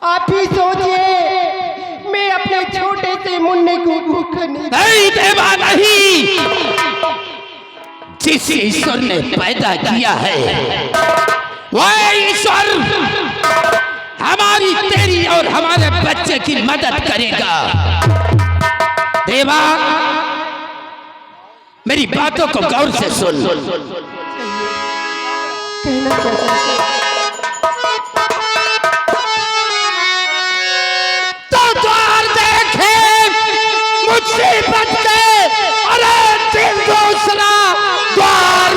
आप ही सोचिए, मैं अपने छोटे से मुन्ने को भूखा नहीं देवा नहीं। जिस ईश्वर ने पैदा किया है वह ईश्वर हमारी, तेरी और हमारे बच्चे की मदद करेगा। देवा, मेरी बातों को गौर से सुन। कहना चाहता है तो द्वार देखे मुझसे बच गए, अरे दिल दूसरा द्वार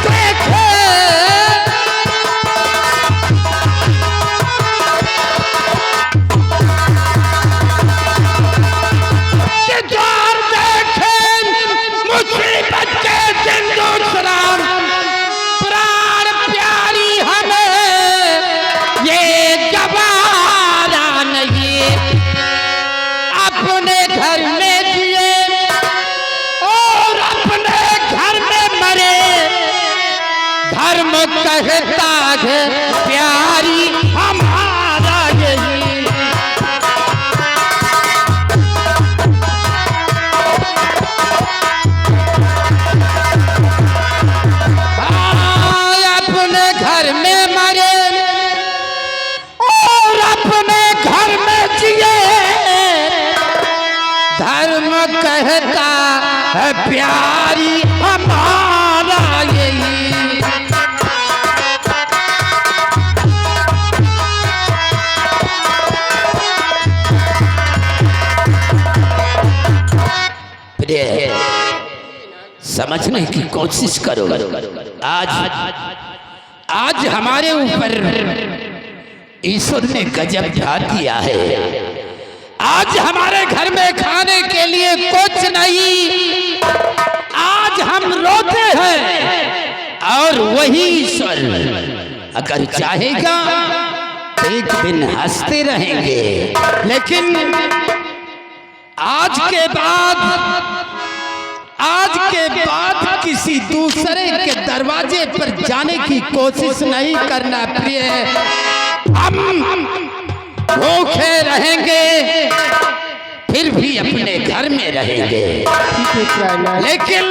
देखे। कि द्वार देखे मुझसे बच गए, दिल दूसरा प्राण प्यारी हमें ये गवारा नहीं। अपने घर में जिए और अपने घर में मरे, धर्म कहता है प्यारी हमारा यही। अपने घर में मरे और अपने घर में जिए, धर्म कहता है प्यारी हमारा यही। प्रिय, समझने की कोशिश करो। आज हमारे ऊपर ईश्वर ने गजब ढा दिया है। आज हमारे घर में खाने के लिए कुछ नहीं। आज हम रोते हैं और वही ईश्वर अगर चाहेगा तो एक दिन हंसते रहेंगे, लेकिन आज के बाद किसी दूसरे के दरवाजे पर जाने की कोशिश नहीं करना। प्रिय, हम भूखे रहेंगे फिर भी अपने घर में रहेंगे, लेकिन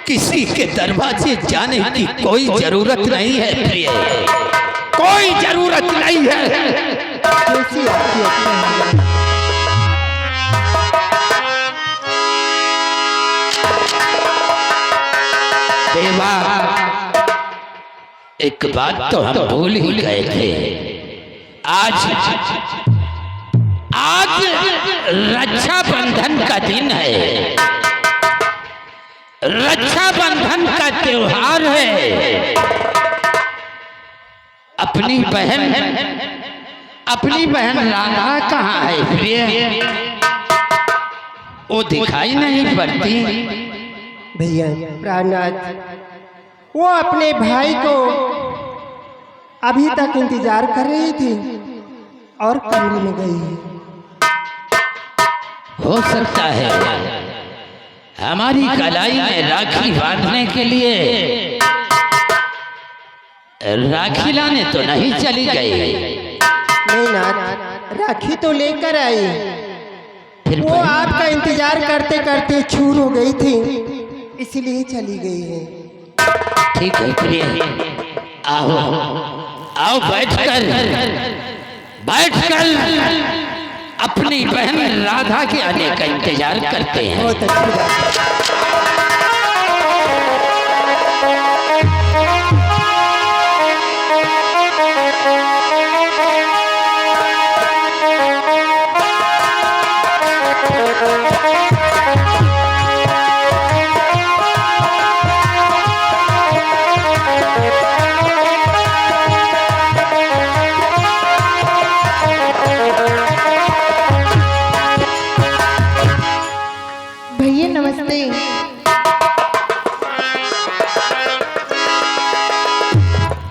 किसी के दरवाजे जाने की कोई जरूरत नहीं है। प्रिय, कोई जरूरत नहीं है। देवा, एक बात तो हम भूल ही गए थे। आज रक्षाबंधन का दिन है, रक्षाबंधन का त्योहार है। अपनी बहन राधा कहाँ है? प्रिय, वो दिखाई नहीं पड़ती। भैया प्राणनाथ, वो अपने भाई को अभी तक इंतजार कर रही थी और कमरे में गई है। हो सकता है हमारी कलाई में राखी बांधने के लिए राखी लाने तो नहीं चली गई। नहीं नाथ, राखी तो लेकर आई, फिर वो आपका इंतजार करते करते चूर हो गई थी, इसलिए चली गई है। ठीक है प्रिय, आओ आओ, बैठकर अपनी बहन राधा के आने का इंतजार करते हैं। बहुत अच्छी बात है।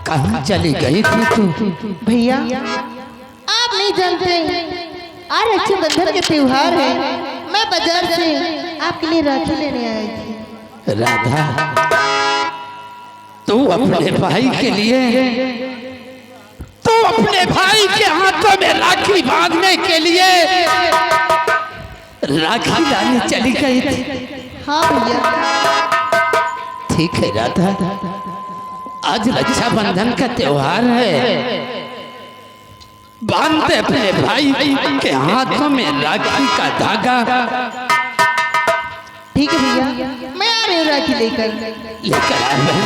कहाँ चली गई थी तू? भैया आप नहीं जानते, आज रक्षाबंधन के त्योहार है, मैं बाजार से आपके लिए राखी लेने आई थी। राधा, तू अपने भाई के लिए तो अपने भाई के हाथों में राखी बांधने के लिए राखी लाने चली गई थी। हाँ भैया। ठीक है राधा, आज रक्षाबंधन का त्योहार है, बांधते अपने भाई के हाथों में राखी का धागा। ठीक है भैया, मैं आ रही हूँ राखी लेकर। लेकर आ बहन।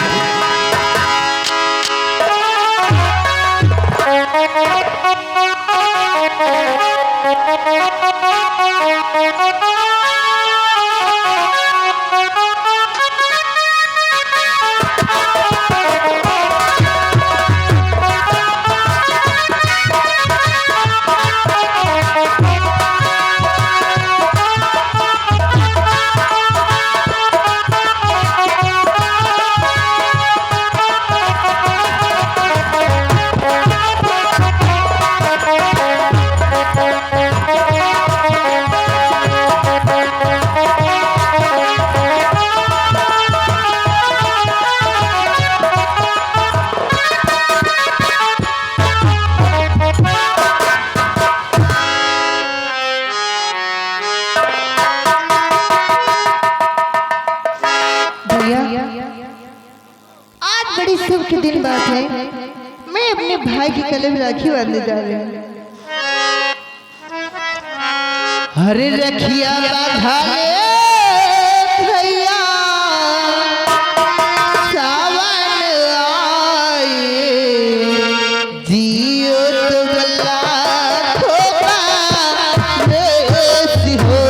आज बड़ी शुभ के दिन बात है, मैं अपने भाई की गले में राखी बांधने जा रही हूँ। हरे रखिया बांधा ले भैया, सावन आए, जियो तो गला खोपा देसी हो।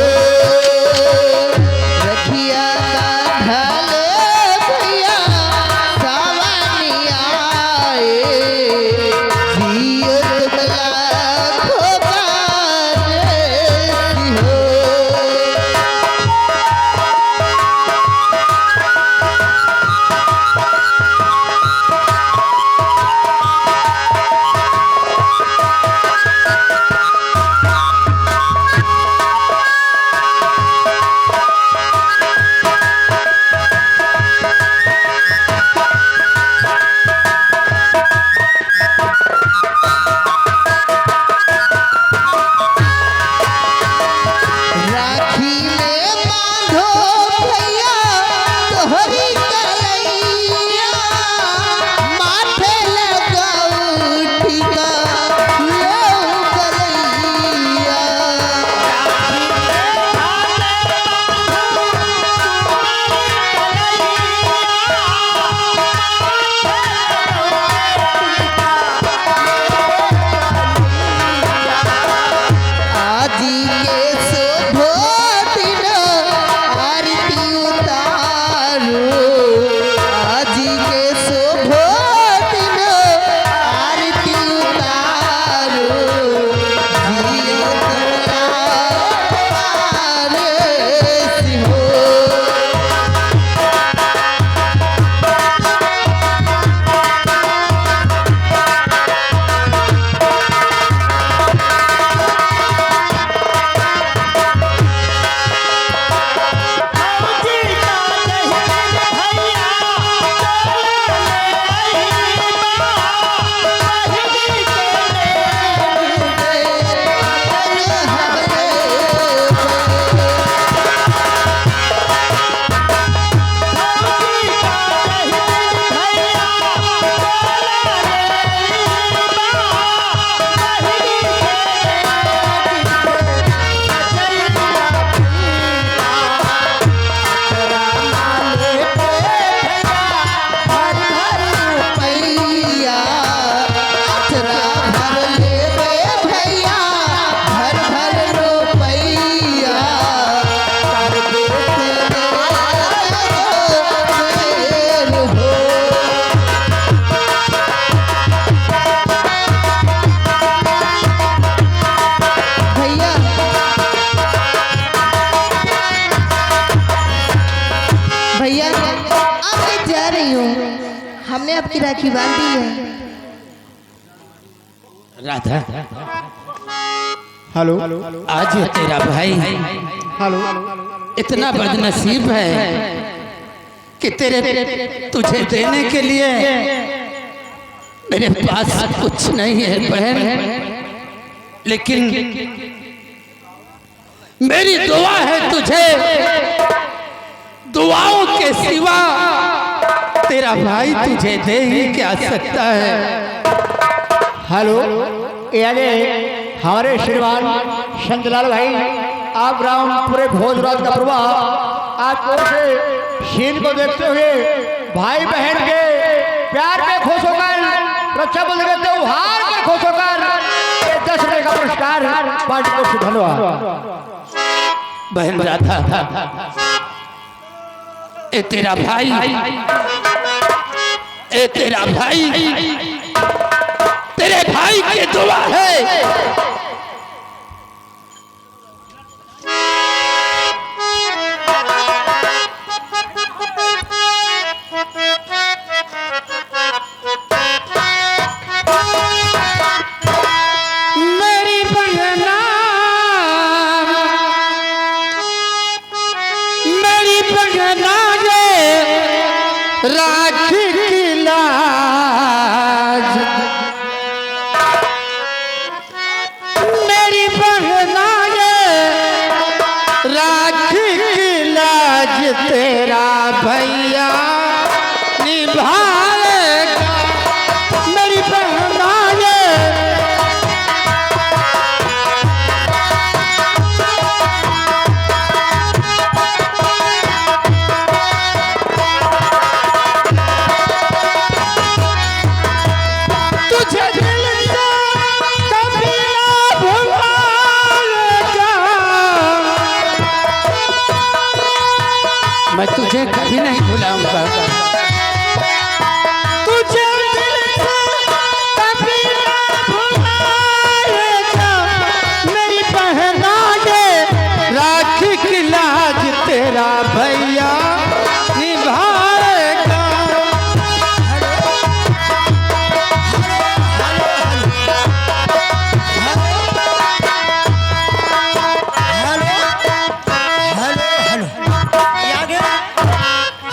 रखिया बांधा ले भैया, सावन आए, जियो तो गला खोपा देसी हो। राखी में बांधो भैया तोहरी कलैया, माथे लगाऊ ठीका लो कलैया। आजी के शोभो दिन आरती उतारो, आजी के शोभो दिन आरती उतारो, जियो तुला पारसी हो। भैया अचरा भर ले भैया, भर भर रुपैया, कर देते देर हो। भैया भैया अब मैं जा रही हूँ, हमने आपकी राखी बांध दी है। राधा, हेलो आज ये तेरा भाई हेलो, इतना बदनसीब है कि तेरे तुझे देने के लिए मेरे पास कुछ नहीं है बहन, लेकिन मेरी दुआ है तुझे। दुआओं के सिवा तेरा भाई तुझे दे ही क्या सकता है। हेलो, यानी हमारे श्रीमान शंतलाल भाई, आप ग्राम पूरे भोजराज का प्रभाव आप ओर से शीन को देखते हुए भाई बहन के प्यार में खुश होकर, रक्षाबंधन के त्योहार में खुश होकर 10 रुपये का पुरस्कार पार्टी को धन्यवाद। बहन राधा, ए तेरा भाई, ए तेरा भाई, तेरे भाई की दुआ है। मेरी बहना, मेरी बहना ये राखी की लाज, मेरी बहना ये राखी की लाज तेरा भैया निभाएगा। मेरी बहना ये तुझे दिल से कभी ना भुलाएगा, मैं तुझे कभी नहीं भुलाऊंगा। तुझे दिल से कभी ना भुलाएगा, मेरी बहना ये राखी की लाज तेरा भैया निभाएगा।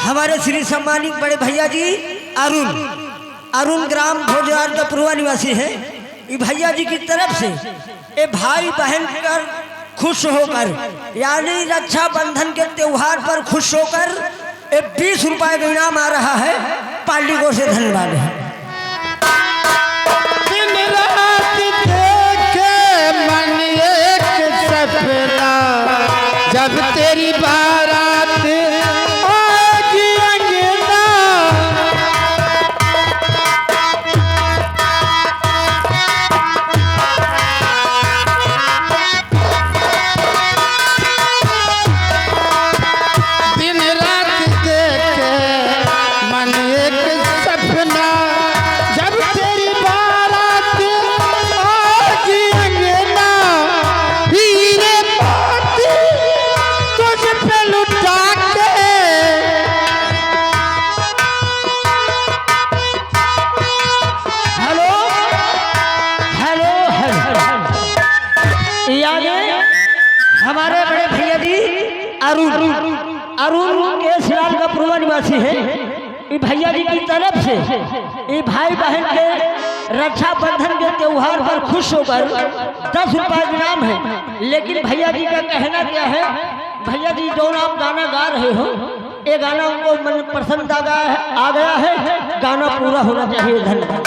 हमारे श्री सम्मानित बड़े भैया जी अरुण ग्राम भोजराज का पूर्वा निवासी है। ये भैया जी की तरफ से ये भाई बहन कर खुश होकर, यानी रक्षाबंधन के त्योहार पर खुश होकर 20 रुपए का इनाम आ रहा है। पार्टी को से धन्यवाद है। दिन रात देखे मन एक सपना, जब तेरी बारात आएगी अंगना। दिन रात देखे मन एक सपना, जब तेरी बारात आएगी अंगना। हीरे मोती तुझ पे लुटा के, हेलो हेलो यानी हमारे बड़े भैया जी अरुण के सिराल का पूर्वा निवासी है। ये भैया जी की तरफ से ये भाई बहन के रक्षाबंधन के त्योहार पर खुश होकर 10 रुपए इनाम है। लेकिन भैया जी का कहना क्या है, भैया जी जो आप गाना गा रहे हो, ये गाना उनको मन पसंद आ गया है, गाना पूरा होना चाहिए। धन्यवाद।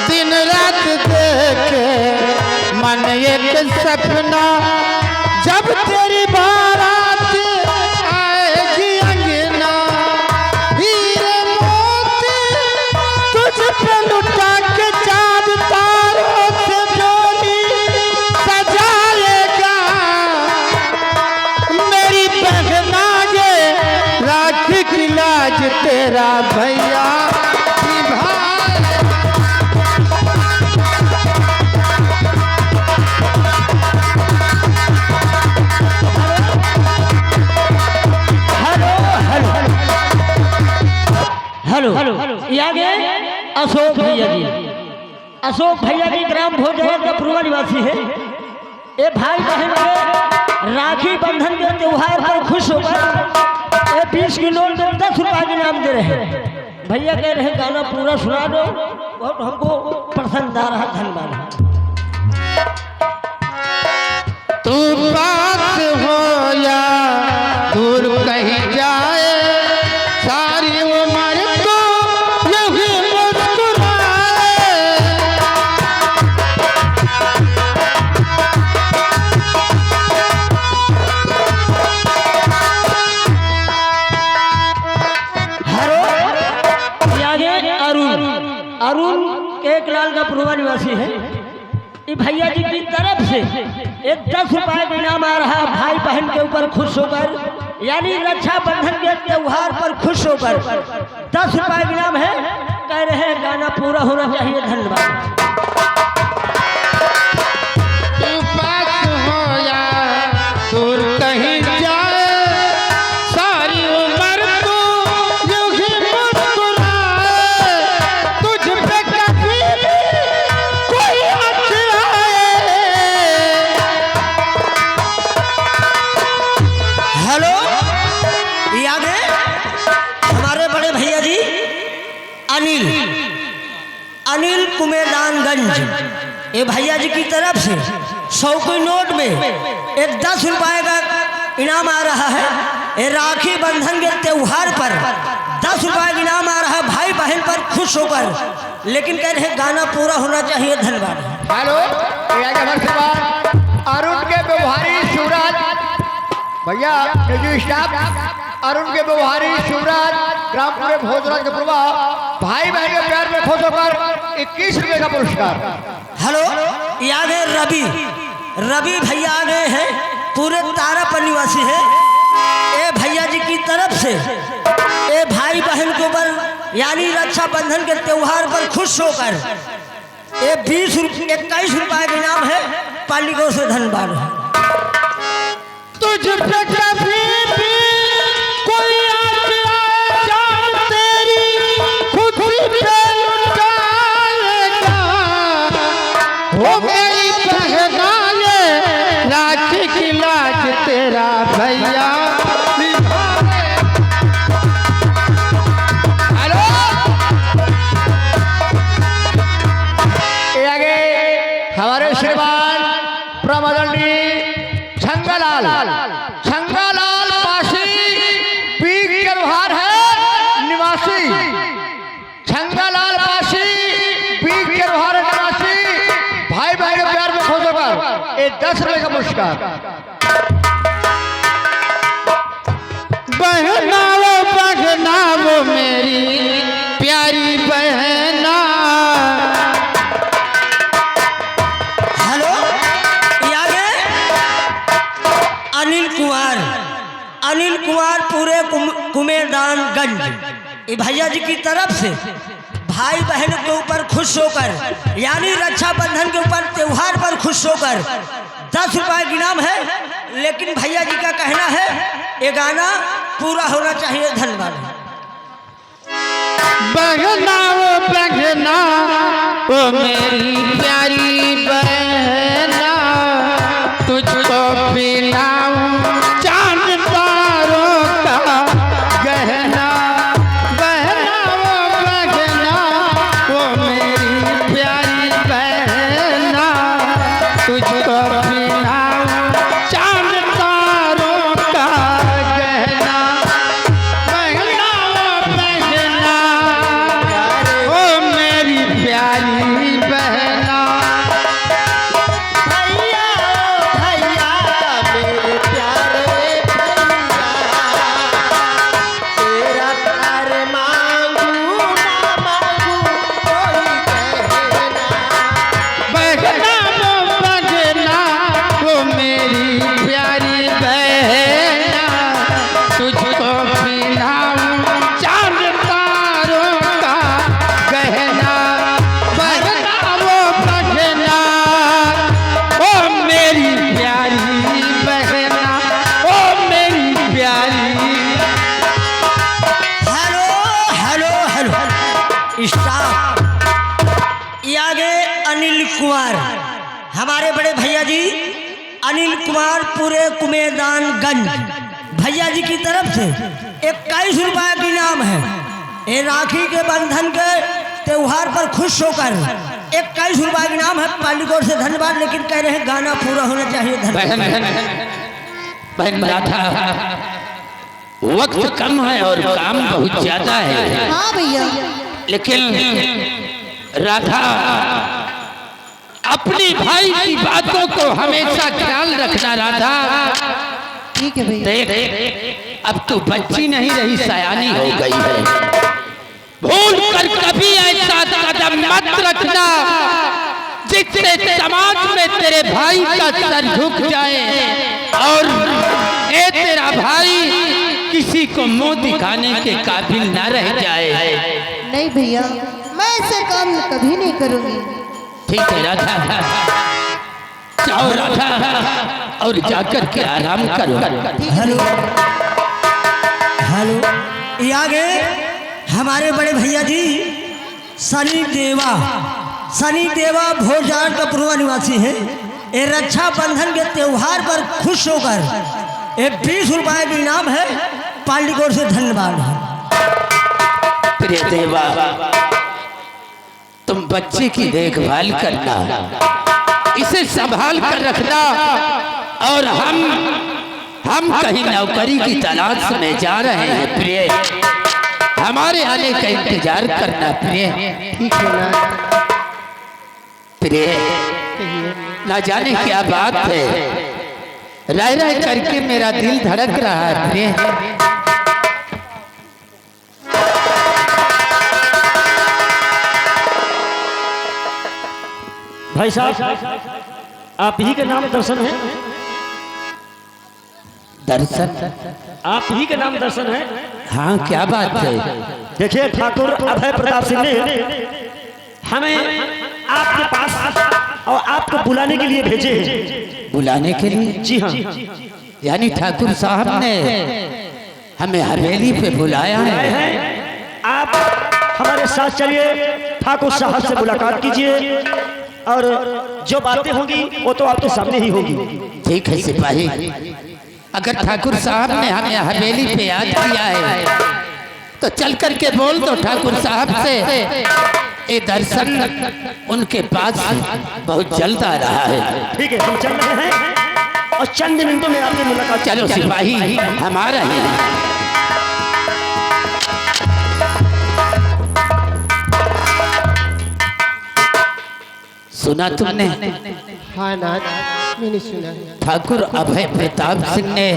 दिन रात देखे मन एक सपना, जब तेरी बारात आएगी अंगना। हीरे मोती तुझ पे लुटा के चांद तारों से जोड़ी सजाएगा। मेरी बहना ये राखी की लाज तेरा भैया निभाएगा। हेलो ये आगे अशोक भैया जी, अशोक भैया जी ग्राम भोजराज का पूर्वा निवासी है। ये भाई बहन के राखी बंधन के त्योहार पर खुश होकर 20 किलो 10 रुपए के इनाम दे रहे हैं। भैया कह रहे गाना पूरा सुना दो, बहुत हमको पसंद आ रहा। धन्यवाद। तू पास हो या दूर कहीं जाए, सारी उम्र तो यूं ही मुस्कुराए। हेलो, यागे अरुण एक लाल का पूर्वा निवासी है। ये भैया जी की तरफ से एक 10 रुपए का इनाम आ रहा है भाई बहन के ऊपर खुश होकर, यानी रक्षाबंधन के त्योहार पर खुश होकर 10 रुपए का इनाम है। कह रहे हैं गाना पूरा होना चाहिए। धन्यवाद। तू पास हो या दूर कहीं जाए, सारी उम्र तू यूं ही मुस्कुराए। तुझ पे कभी कोई आँच आए। हेलो, यागे हमारे बड़े भैया जी अनिल कुमेदानगंज, ये भैया जी की तरफ से 100 के नोट में एक 10 रुपए का इनाम आ रहा है। ये राखी बंधन के त्योहार पर 10 रुपए का इनाम आ रहा है भाई बहन पर खुश होकर, लेकिन कह रहे गाना पूरा होना चाहिए। धन्यवाद। हेलो, ये आगे हमारे सेवा अरुण के व्यवहारी शिवराज भैया, म्यूजिक स्टाफ अरुण के व्यवहारी शिवराज ग्रामपुरे भोजराज के पूर्वा भाई बहन के प्यार में खुश होकर 21 रुपए का पुरस्कार। हेलो, याद है रवि भैया आ गए हैं, पूरे तारापुर निवासी है। ए भैया जी की तरफ से ए भाई बहन के ऊपर यानी रक्षाबंधन के त्योहार पर खुश होकर ये 21 रुपए का इनाम है। पालिकों से धन्यवाद। तुझ पे कभी भी कोई आँच आए, जान तेरी खुद ही पे लुटाएगा। हो गई पहना ये राखी की लाज तेरा भैया निभाए। हेलो, ये आगे हमारे श्रीमान प्रमदंडी छंगालाल पासी पीक के व्यवहार है निवासी। छंगालाल पासी पीक के व्यवहार निवासी भाई बहन के प्यार में खुश होकर ये 10 रुपए का पुरस्कार। बहना वो मेरी प्यारी बहना। हेलो, यागे अनिल कुमार पूरे कुमेदानगंज, ये भैया जी की तरफ से भाई बहन के ऊपर खुश होकर यानी रक्षाबंधन के ऊपर त्योहार पर खुश होकर 10 रुपए का इनाम है, लेकिन भैया जी का कहना है ये गाना पूरा होना चाहिए। धन्यवाद। बहना वो मेरी प्यारी बहना, तुझको पिलाऊं चांद तारों का गहना। बहना वो मेरी प्यारी बहना, तुझको पिलाऊं चांद तारों का गहना। बहना वो मेरी प्यारी बहना। भैया मेरे प्यारे भैया, तेरा प्यार मांगू ना मांगू कोई कहना। बहना वो मेरी प्यारी बहना, तुझको पिलाऊं चांद तारों का गहना। बहना वो मेरी प्यारी बहना, ओ मेरी प्यारी। हेलो स्टाफ, ये आगे अनिल कुमार, हमारे बड़े भैया जी अनिल कुमार पूरे कुमेदानगंज, भैया जी की तरफ से 21 रुपए का इनाम है। ये राखी के बंधन के त्योहार पर खुश होकर 21 रुपए इनाम है पालीकोट से, धन्यवाद। लेकिन कह रहे हैं गाना पूरा होना चाहिए, धन्यवाद। बहन राधा, वक्त कम है और काम बहुत ज्यादा है। हाँ भैया। लेकिन राधा, अपनी भाई की बातों को हमेशा ख्याल रखना राधा। ठीक है भैया। देख, अब तू बच्ची नहीं रही, सयानी हो गई है। भूल कर कभी ऐसा कदम मत रखना जिससे समाज में तेरे भाई का सर झुक जाए और ए तेरा भाई किसी को मुंह दिखाने के काबिल न रह जाए। नहीं भैया, मैं ऐसा काम कभी नहीं करूंगी। ठीक है राधा, जाओ राधा और जाकर के आराम करो। हेलो हेलो, ये आगे हमारे बड़े भैया जी सनी देवा भोजदार का पूर्व निवासी है। ये रक्षा बंधन के त्योहार पर खुश होकर एक 20 रुपए का इनाम है पालीकोट से, धन्यवाद। प्रिय देवा, तुम बच्चे की देखभाल करना, इसे संभाल कर रखना और हम कहीं नौकरी की तलाश में जा रहे हैं प्रिय, हमारे आने का इंतजार करना प्रिय। ठीक है ना? प्रिय, ना जाने क्या बात है, रह रह करके मेरा दिल धड़क रहा है प्रिय। भाई साहब, आप ही के नाम दर्शन है? दर्शन? आप ही के नाम दर्शन है? हाँ, क्या बात है? देखिए, ठाकुर अभय प्रताप सिंह ने हमें आपके पास और आपको बुलाने के लिए भेजे हैं। बुलाने के लिए? जी हाँ। यानी ठाकुर साहब ने हमें हवेली पे बुलाया है। आप हमारे साथ चलिए, ठाकुर साहब से मुलाकात कीजिए और जो बातें होंगी वो तो आपके सामने ही होगी। ठीक है सिपाही, अगर ठाकुर साहब ने हमें हवेली पे याद किया है तो चल करके बोल दो ठाकुर साहब से, ये दर्शन उनके पास बहुत जल्द आ रहा है। ठीक है, हम चल रहे हैं और चंद मिनटों में आपकी मुलाकात। चलो सिपाही, हमारा ही सुना तुमने? हाँ नाथ, मैंने सुना है। ठाकुर अभय प्रताप सिंह ने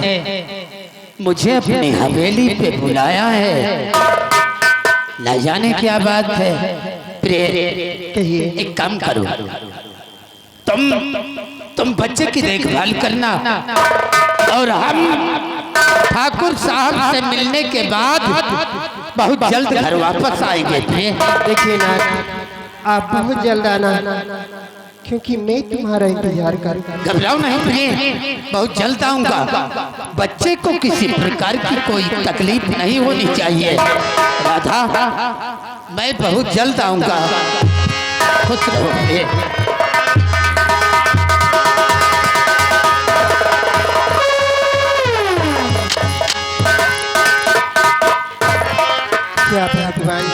मुझे अपनी हवेली पे बुलाया है, न जाने क्या बात है। प्रिय, कहिए। एक काम करो, तुम बच्चे की देखभाल करना और हम ठाकुर साहब से मिलने के बाद बहुत जल्द घर वापस आएंगे। देखिए नाथ, आप बहुत जल्द आना, क्योंकि मैं तुम्हारा इंतजार कर। घबराओ नहीं प्रिय, बहुत जल्द आऊंगा। बच्चे को किसी प्रकार की कोई तकलीफ नहीं होनी चाहिए। राधा, मैं बहुत जल्द आऊंगा, खुश रहो प्रिय। क्या भगवान,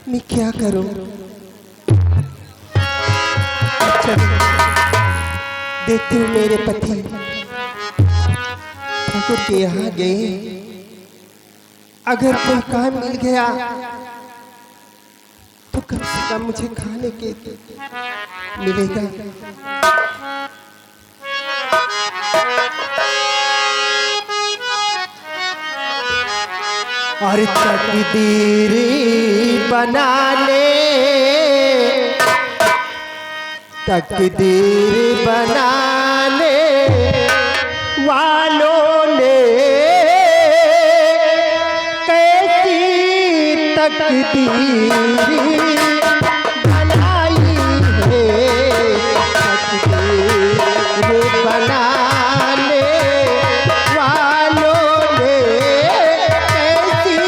मैं क्या करूं? देखते हो मेरे पति ठाकुर के यहाँ गए, अगर कोई काम मिल गया तो कम से कम मुझे खाने के मिलेगा। और तकदीर बना ले, तकदीर बनाने वालों ने कैसी तकदीर बनाई है, तकदीर बनाने वालों ने कैसी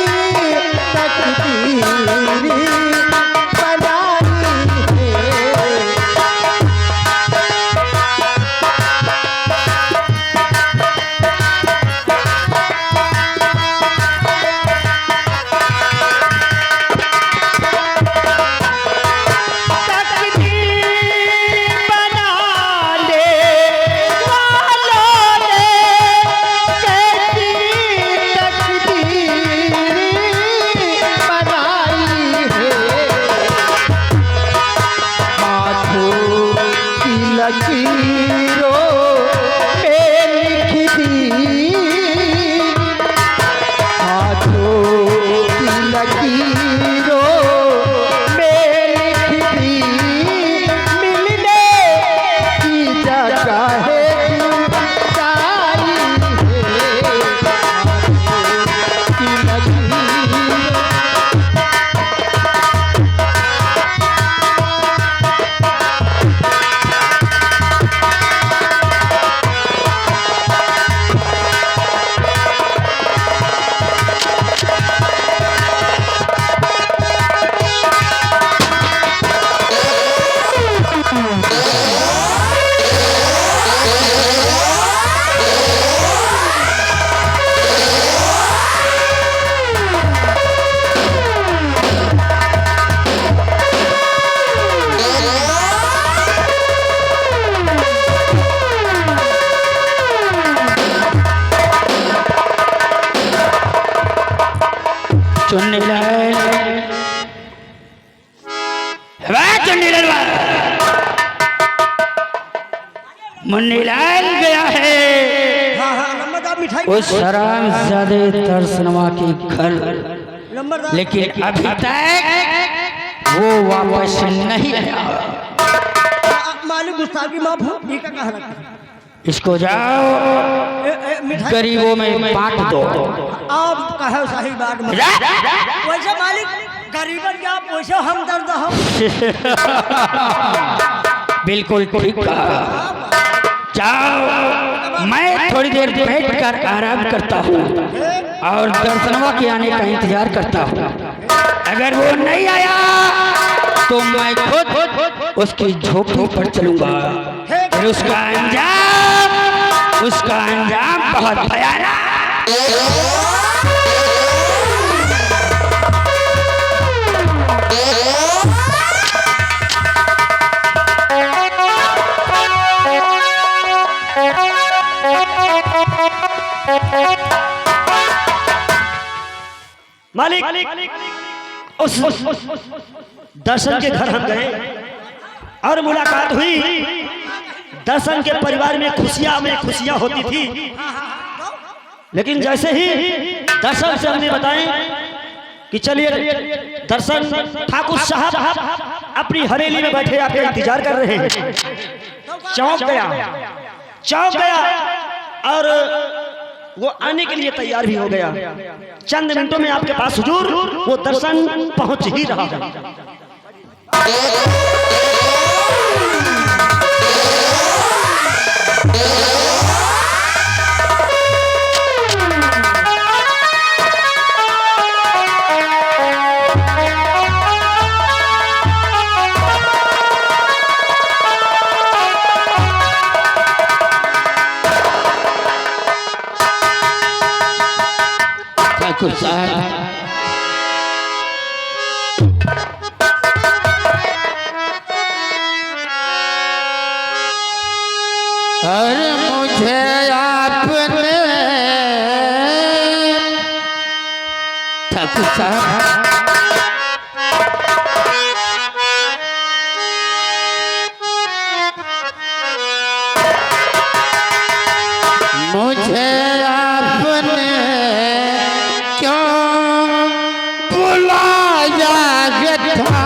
तकदीर बनाई है। लकीरों में लिख दी, हाथों की लकीरों में लिख दी, मिलने की जगह है जुदाई है, हाथों की लकीरों। चुन्नीलाल, चुन्नीलाल, मुन्नीलाल गया है उस हरामजादे तरसनमा के घर, लेकिन अभी तक वो वापस नहीं आया। मालिक गुस्ताखी माफ हो, ये क्या कहा रखा? इसको जाओ गरीबों में बांट दो। आप कहे सही बात मत। वैसे मालिक गरीबन क्या वैसे हम दर्द हम। बिल्कुल ठीक कहा। जाओ, मैं थोड़ी देर बैठ कर आराम करता हूँ और दर्शनवा के आने का इंतजार करता हूँ। अगर वो नहीं आया तो मैं खुद उसकी झोपड़ी पर चलूंगा। फिर उसका अंजाम बहुत भयानक। मालिक उस दर्शन के घर हम गए और मुलाकात हुई। दर्शन के परिवार में खुशियां होती थी, लेकिन जैसे ही दर्शन से हमने बताएं कि चलिए दर्शन ठाकुर साहब अपनी हवेली में बैठे आपका इंतजार कर रहे हैं, चौंक गया और वो आने के लिए तैयार भी हो गया। चंद मिनटों में आपके पास हुजूर वो दर्शन पहुंच ही रहा है। ठाकुर साहब, अरे मुझे आपने ठाकुर साहब मुझे आपने क्यों बुलाया ठाकुर?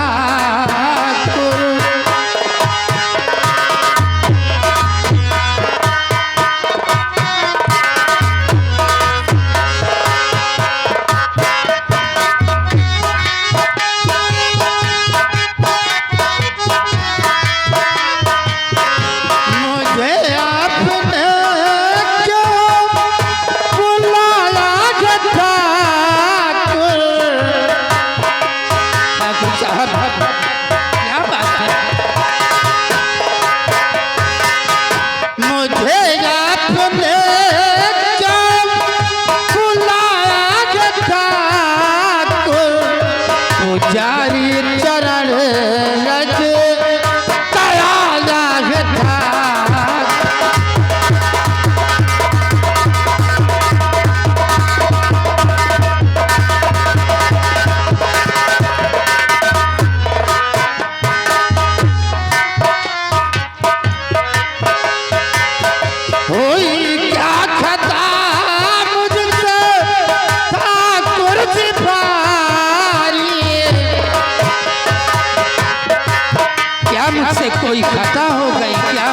कोई खता हो गई क्या?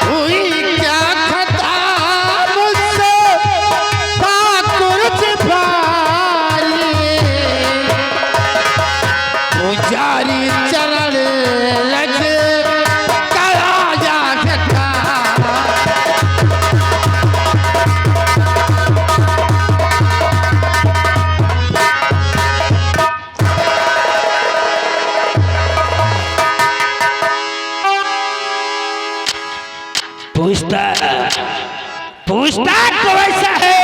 हुई क्या खता मुझसे ठाकुर सिपाही, पुजारी चरण लग करा जा सका। पूछता तो ऐसा है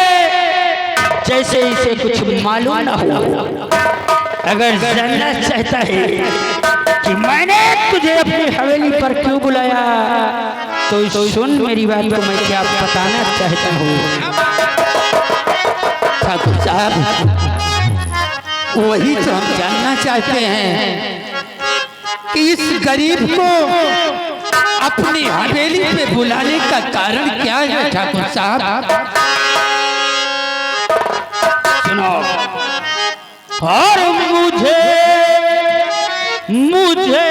जैसे इसे कुछ मालूम ना हो। अगर जानना चाहता है कि मैंने तुझे अपनी हवेली पर क्यों बुलाया तो सुन मेरी बात को मैं क्या बताना चाहता हूँ। ठाकुर साहब, वही तो हम जानना चाहते हैं कि इस गरीब को अपनी हवेली पे बुलाने का कारण क्या है ठाकुर साहब? सुनो, और मुझे